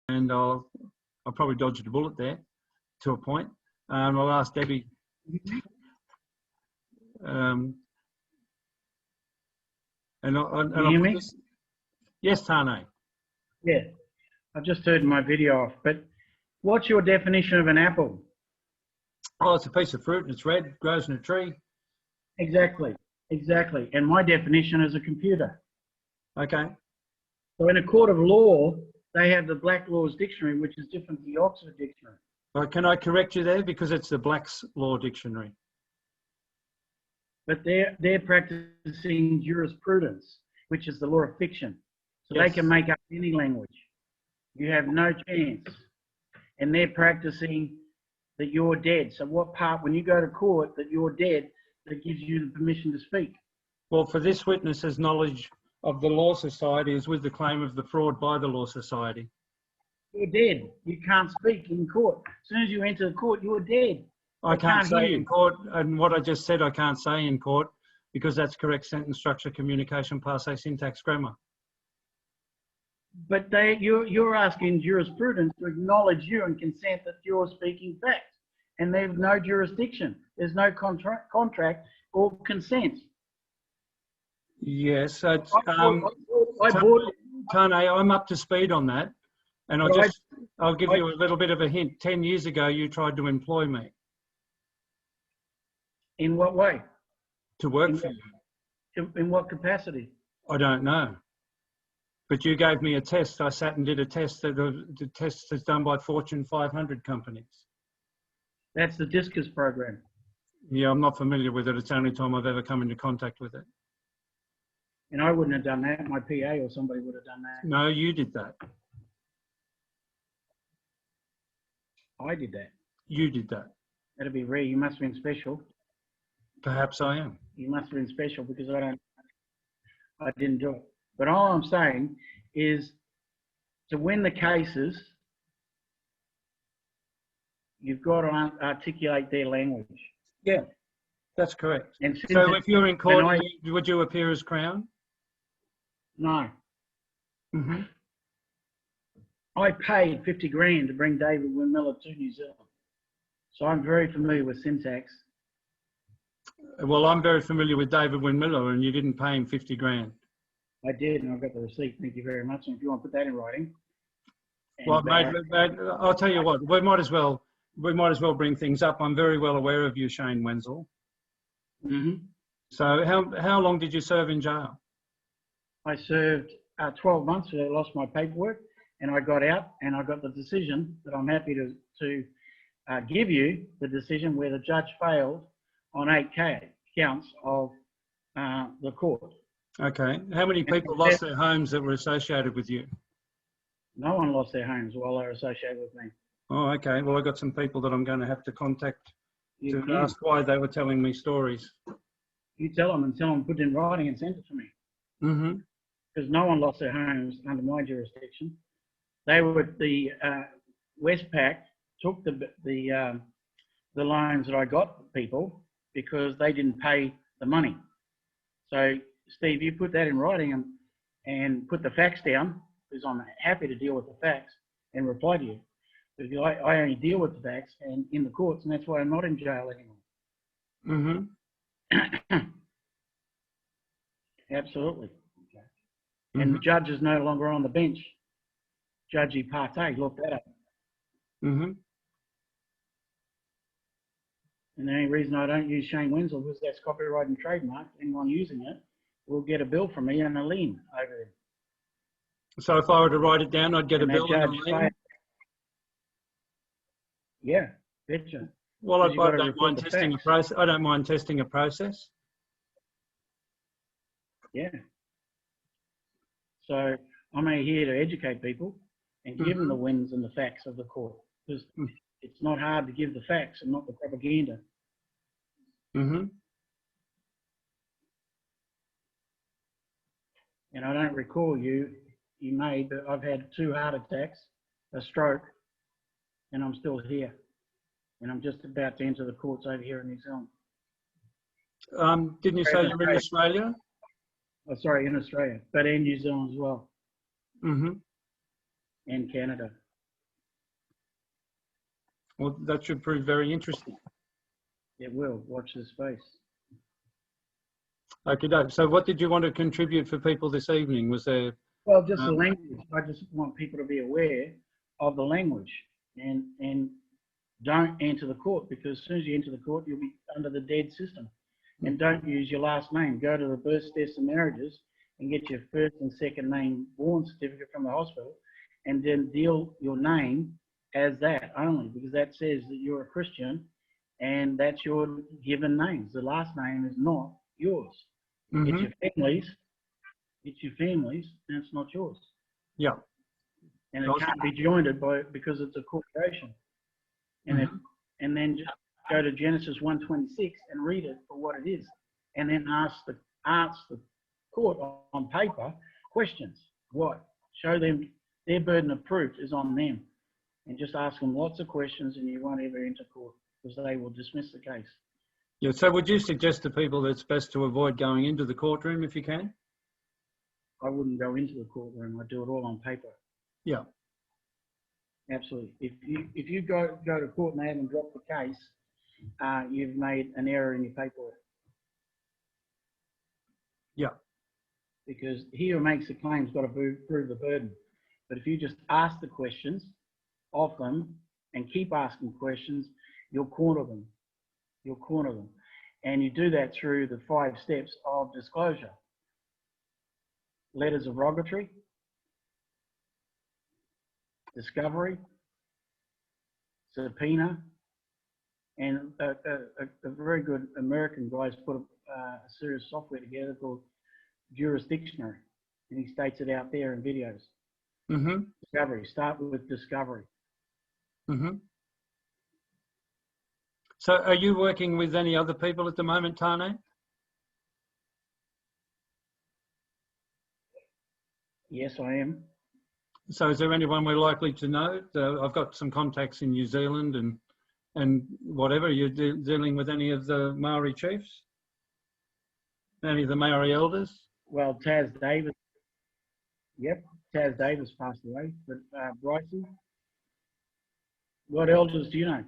and I'll probably dodge a bullet there to a point. I'll ask Debbie. And Can you hear me? Yes, Tane. Yeah, I've just turned my video off, but what's your definition of an apple? Oh, it's a piece of fruit and it's red, grows in a tree. Exactly, exactly. And my definition is a computer. Okay. So in a court of law, they have the Black Laws Dictionary, which is different to the Oxford Dictionary. Well, can I correct you there? Because it's the Black's Law Dictionary. But they're practicing jurisprudence, which is the law of fiction. So Yes. they can make up any language. You have no chance. And they're practicing that you're dead. So what part, when you go to court, that you're dead, that gives you the permission to speak? Well, for this witness's knowledge of the Law Society is with the claim of the fraud by the Law Society. You're dead. You can't speak in court. As soon as you enter the court, you're dead. I can't hear say you. in court, and what I just said I can't say in court because that's correct sentence structure, communication, passe, syntax, grammar. But you're asking jurisprudence to acknowledge you and consent that you're speaking facts. And there's no jurisdiction. There's no contract or consent. Yes, it's, I bought Tane, I'm up to speed on that. And I'll give you a little bit of a hint. 10 years ago, you tried to employ me. In what way? To work for you. In what capacity? I don't know. But you gave me a test. I sat and did a test. The test is done by Fortune 500 companies. That's the Discus program. Yeah, I'm not familiar with it. It's the only time I've ever come into contact with it. And I wouldn't have done that. My PA or somebody would have done that. No, you did that. I did that. You did that. That'd be rare. You must have been special. Perhaps I am. You must have been special because I didn't do it. But all I'm saying is to win the cases, you've got to articulate their language. Yeah, that's correct. And so if you're in court, would you appear as Crown? No. Mm-hmm. I paid 50 grand to bring David Windmiller to New Zealand. So I'm very familiar with syntax. Well, I'm very familiar with David Windmiller, and you didn't pay him 50 grand. I did, and I've got the receipt. Thank you very much. And if you want to put that in writing. Well, mate, I'll tell you what. We might as well bring things up. I'm very well aware of you, Shane Wenzel. Mm-hmm. So, how long did you serve in jail? I served 12 months. I lost my paperwork, and I got out, and I got the decision that I'm happy to give you the decision where the judge failed on 8 counts of the court. Okay. How many people lost their homes that were associated with you? No one lost their homes while they were associated with me. Oh, okay. Well, I've got some people that I'm going to have to contact to can. ask why they were telling me stories. You tell them and tell them put it in writing and send it to me. Mm-hmm. Because no one lost their homes under my jurisdiction. They were the Westpac took the loans that I got for people because they didn't pay the money. So Steve, you put that in writing and put the facts down, because I'm happy to deal with the facts and reply to you. Because I only deal with the facts and in the courts, and that's why I'm not in jail anymore. Mm-hmm. Absolutely. Okay. Mm-hmm. And the judge is no longer on the bench. Judgey Partey, look that up. Mm-hmm. And the only reason I don't use Shane Wenzel is that's copyright and trademark. Anyone using it will get a bill from me and a lien over there. So if I were to write it down, I'd get a bill and a lien? Yeah, betcha. Well, I don't mind testing a process. I don't mind testing a process. Yeah. So I'm here to educate people and give them the wins and the facts of the court. Because it's not hard to give the facts and not the propaganda. Mm-hmm. And I don't recall you may, but I've had 2 heart attacks, a stroke, and I'm still here. And I'm just about to enter the courts over here in New Zealand. Didn't you say you're in Australia? Oh, sorry, in Australia, but in New Zealand as well. Mm-hmm. And Canada. Well, that should prove very interesting. It will. Watch this space. Okay, so what did you want to contribute for people this evening? Was there? Well, just the language. I just want people to be aware of the language and don't enter the court, because as soon as you enter the court, you'll be under the dead system. And don't use your last name. Go to the births, deaths and marriages and get your first and second name born certificate from the hospital, and then deal your name as that only, because that says that you're a Christian and that's your given names. The last name is not yours. Mm-hmm. It's your family's, and it's not yours. Yeah. And it can't be joined because it's a corporation. And and then just go to Genesis 1:26 and read it for what it is, and then ask the court on paper questions. What? Show them their burden of proof is on them, and just ask them lots of questions, and you won't ever enter court because they will dismiss the case. Yeah. So would you suggest to people that it's best to avoid going into the courtroom if you can? I wouldn't go into the courtroom. I do it all on paper. Yeah. Absolutely. If you go to court and they haven't dropped the case, you've made an error in your paperwork. Yeah. Because he who makes the claim's got to prove the burden. But if you just ask the questions of them and keep asking questions, you'll corner them. You'll corner them. And you do that through the 5 steps of disclosure. Letters of rogatory, discovery, subpoena, and a very good American guy's put a serious software together called Jurisdictionary, and he states it out there in videos. Mm-hmm. Discovery. Start with discovery. Mm-hmm. So are you working with any other people at the moment, Tane? Yes, I am. So is there anyone we're likely to know? I've got some contacts in New Zealand and whatever. Are you dealing with any of the Maori chiefs? Any of the Maori elders? Well, Taz Davis. Yep, Taz Davis passed away. But Bryson, what elders do you know?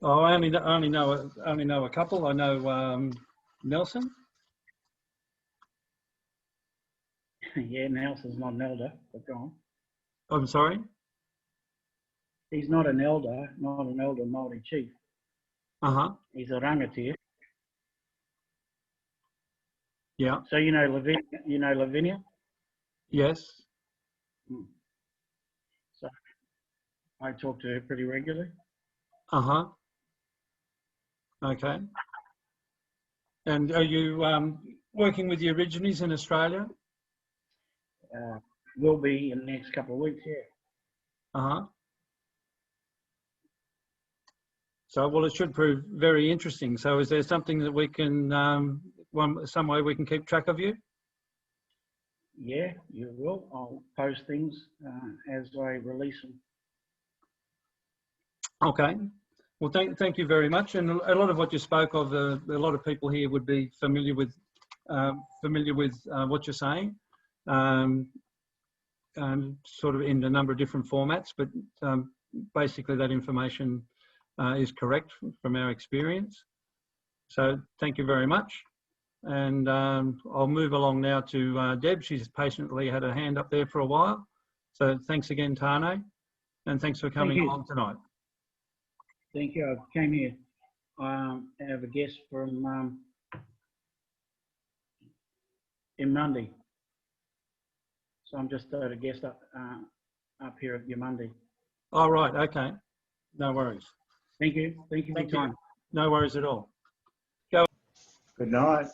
Oh, I only know a couple. I know Nelson. Yeah, Nelson's not an elder, but go on. I'm sorry? He's not an elder Māori chief. Uh-huh. He's a rangatia. Yeah. So you know Lavinia? Yes. So I talk to her pretty regularly. Uh-huh. Okay. And are you working with the Aborigines in Australia? Will be in the next couple of weeks, yeah. Uh-huh. So, well, it should prove very interesting. So is there something that we can, some way we can keep track of you? Yeah, you will. I'll post things as I release them. Okay. Well, thank you very much. And a lot of what you spoke of, a lot of people here would be familiar with what you're saying, sort of in a number of different formats. But basically, that information is correct from our experience. So thank you very much. And I'll move along now to Deb. She's patiently had her hand up there for a while. So thanks again, Tane, and thanks for coming along tonight. Thank you. I came here. I have a guest from in Monday. So I'm just a guest up here at your Monday. All right. Okay. No worries. Thank you. Thank you for your time. No worries at all. Good night.